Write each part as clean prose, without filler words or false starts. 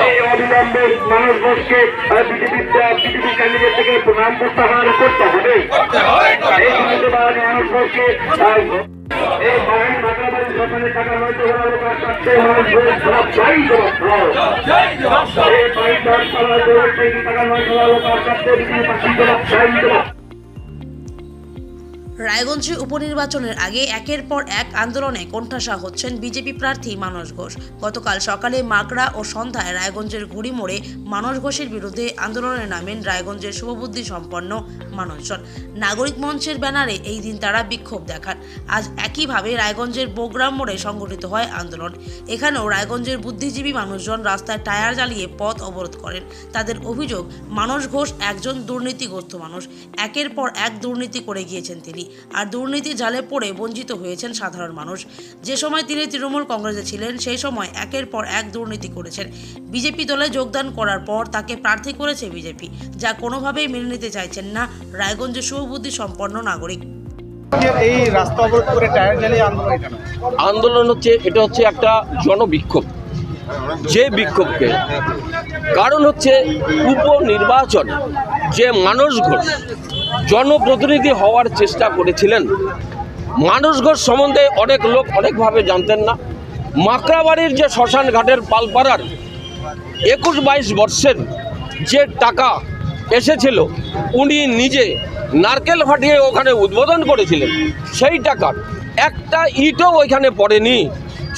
এই অবিলম্বে মানুষ ঘোষকে বিজেপি ক্যান্ডিডেট থেকে নাম প্রত্যাহার করতে হবে। এই সুবিধাবাদ মানুষ ঘোষকে এই বাহিনী মাত্রাবাড়ি সরকারের টাকা নয়তো হওয়ার কাছে মানুষ ঘোষ চাই এই বাহিনী টাকা নয়তো হওয়ার কাছে বিজেপি পার্টি চাই। রায়গঞ্জে উপনির্বাচনের আগে একের পর এক আন্দোলনে কোণঠাসা হচ্ছেন বিজেপি প্রার্থী মানস ঘোষ। গতকাল সকালে মাকড়া ও সন্ধ্যায় রায়গঞ্জের ঘুড়িমোড়ে মানস ঘোষের বিরুদ্ধে আন্দোলনে নামেন রায়গঞ্জের শুভবুদ্ধি সম্পন্ন মানুষজন। নাগরিক মঞ্চের ব্যানারে এই দিন তারা বিক্ষোভ দেখান। আজ একইভাবে রায়গঞ্জের বোগ্রাম মোড়ে সংগঠিত হয় আন্দোলন। এখানেও রায়গঞ্জের বুদ্ধিজীবী মানুষজন রাস্তায় টায়ার জ্বালিয়ে পথ অবরোধ করেন। তাদের অভিযোগ, মানস ঘোষ একজন দুর্নীতিগ্রস্ত মানুষ। একের পর এক দুর্নীতি করে গিয়েছেন তিনি, আর দুর্নীতি জালে পড়ে বঞ্চিত হয়েছেন সাধারণ মানুষ। যে সময় তিনি তৃণমূল কংগ্রেসে ছিলেন সেই সময় একের পর এক দুর্নীতি করেছেন। বিজেপি দলে যোগদান করার পর তাকে প্রার্থী করেছে বিজেপি, যা কোনোভাবেই মেনে নিতে চাইছেন না রায়গঞ্জের শুভবুদ্ধি সম্পন্ন নাগরিক। এই রাস্তা অবরোধ করে টায়ার জ্বালিয়ে আন্দোলন হচ্ছে, এটা হচ্ছে একটা জনবিক্ষোভ। যে বিক্ষোভকে কারণ হচ্ছে উপনির্বাচন যে মানস ঘোষ জনপ্রতিনিধি হওয়ার চেষ্টা করেছিলেন, মানস ঘোষ সম্বন্ধে অনেক লোক অনেকভাবে জানতেন না। মাকড়াবাড়ির যে শ্মশান ঘাটের পালপাড়ার 21-22 বর্ষের যে টাকা এসেছিল, উনি নিজে নারকেল ফাটিয়ে ওখানে উদ্বোধন করেছিলেন। সেই টাকার একটা ইটও ওইখানে পড়েনি।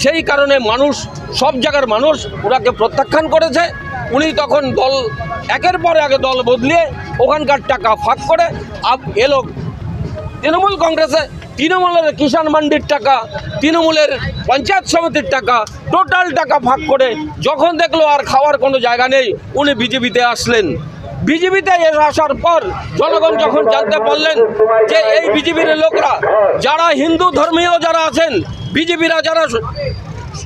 সেই কারণে মানুষ, সব জায়গার মানুষ ওনাকে প্রত্যাখ্যান করেছে। উনি তখন দল একের পর এক দল বদলিয়ে ওখানকার টাকা ফাঁক করে এলো তৃণমূল কংগ্রেসে। তৃণমূলের কিষাণ মান্ডির টাকা, তৃণমূলের পঞ্চায়েত সমিতির টাকা, টোটাল টাকা ফাঁক করে যখন দেখলো আর খাওয়ার কোনো জায়গা নেই, উনি বিজেপিতে আসলেন। বিজেপিতে আসার পর জনগণ যখন জানতে পারলেন যে এই বিজেপির লোকরা, যারা হিন্দু ধর্মীয় যারা আছেন, বিজেপিরা যারা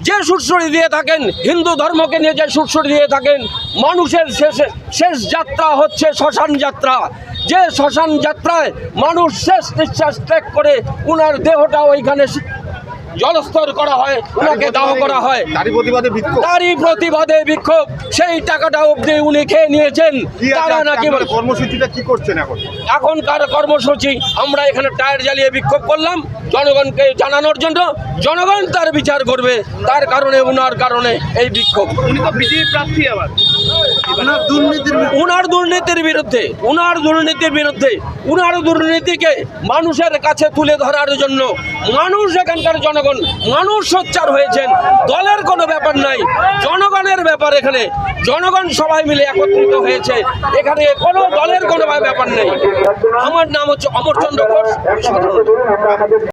যে সুরসুরি দিয়ে থাকেন, হিন্দু ধর্মকে নিয়ে যে সুরসুরি দিয়ে থাকেন, মানুষের শেষ যাত্রা হচ্ছে শ্মশান যাত্রা। যে শ্মশান যাত্রায় মানুষ শেষ নিঃশ্বাস ত্যাগ করে উনার দেহটা ওইখানে জলস্তর করা হয়, ওনাকে দাহ করা হয়। তারই প্রতিবাদে বিক্ষোভ। সেই টাকাটা অবধি উনি খেয়ে নিয়েছেন। তারা নাকি কর্মসূচিটা কি করছেন এখনকার কর্মসূচি, আমরা এখানে টায়ার জ্বালিয়ে বিক্ষোভ করলাম জনগণকে জানানোর জন্য। জনগণ তার বিচার করবে, তার কারণে উনার কারণে এই বিক্ষোভ। উনি তো বিজেপি প্রার্থী, আবার উনার দুর্নীতির বিরুদ্ধে, উনার দুর্নীতিকে মানুষের কাছে তুলে ধরার জন্য মানুষ, এখানকার জনগণ, মানুষ সোচ্চার হয়েছেন। দলের কোনো ব্যাপার নাই, জনগণের ব্যাপার। এখানে জনগণ সবাই মিলে একত্রিত হয়েছে, এখানে কোনো দলের কোনো ব্যাপার নেই। আমার নাম হচ্ছে অমরচন্দ্র ঘোষ।